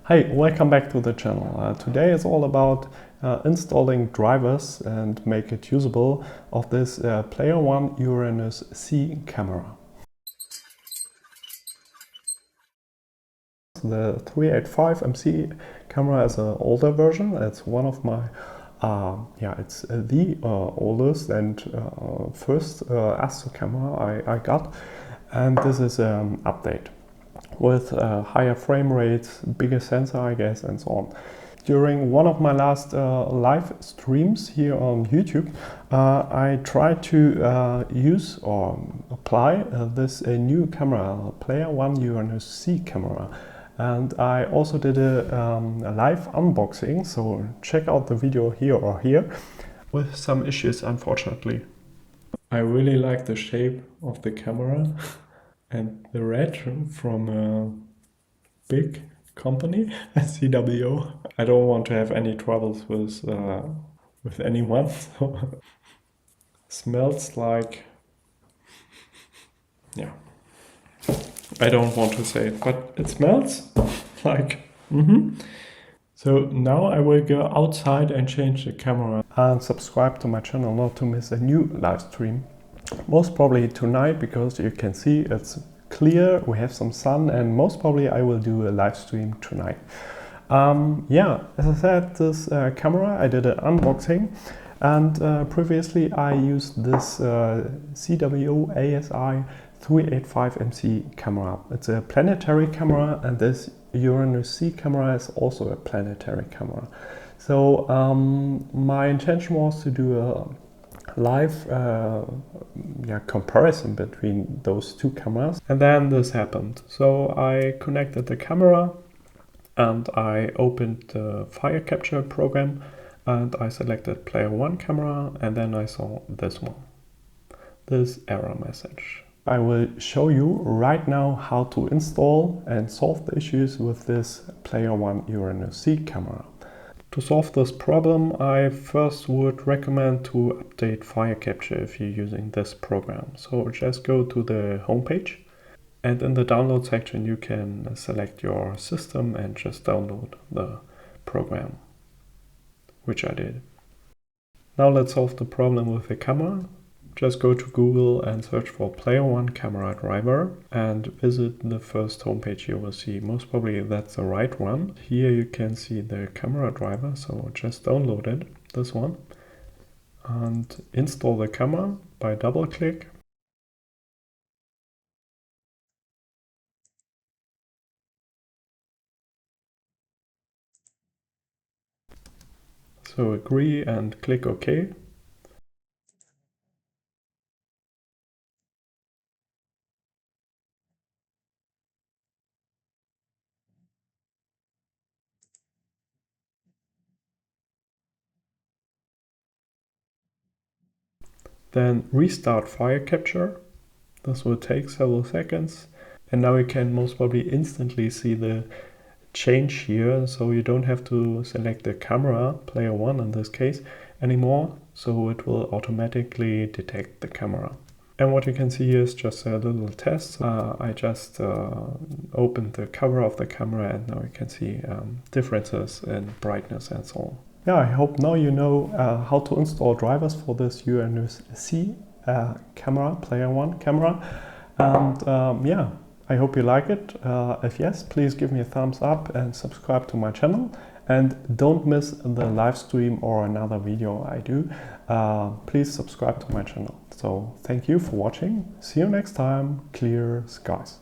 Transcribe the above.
Hi, welcome back to the channel. Today is all about installing drivers and make it usable of this Player One Uranus C camera. The 385 MC camera is an older version. It's one of my, it's the oldest and first astro camera I got, and this is an update with higher frame rates, bigger sensor, I guess, and so on. During one of my last live streams here on YouTube, I tried to use or apply this new camera, Player One Uranus C camera. And I also did a live unboxing, so check out the video here or here, with some issues, unfortunately. I really like the shape of the camera and the red from a big company, CWO. I don't want to have any troubles with anyone. So smells like, yeah. I don't want to say it, but it smells like. So now I will go outside and change the camera and subscribe to my channel not to miss a new live stream. Most probably tonight, because you can see it's clear, we have some sun, and most probably I will do a live stream tonight. As I said, this camera, I did an unboxing, and previously I used this CWO ASI 385 MC camera. It's a planetary camera, and this Uranus C camera is also a planetary camera. So my intention was to do a live comparison between those two cameras, and then this happened. So I connected the camera and I opened the fire capture program and I selected Player One camera, and then I saw this one, this error message. I will show you right now how to install and solve the issues with this Player One Uranus C camera. To solve this problem, I first would recommend to update fire capture if you're using this program. So just go to the homepage, and in the download section you can select your system and just download the program, which I did. Now let's solve the problem with the camera. Just go to Google and search for Player One camera driver and visit the first homepage you will see. Most probably that's the right one. Here you can see the camera driver, so just download it, this one, and install the camera by double click. So agree and click OK. Then restart fire capture. This will take several seconds. And now you can most probably instantly see the change here, so you don't have to select the camera, Player One in this case, anymore. So it will automatically detect the camera. And what you can see here is just a little test. I just opened the cover of the camera, and now you can see differences in brightness and so on. Yeah, I hope now you know how to install drivers for this Uranus C camera, Player One camera. And I hope you like it. If yes, please give me a thumbs up and subscribe to my channel. And don't miss the live stream or another video I do. Please subscribe to my channel. So thank you for watching. See you next time. Clear skies.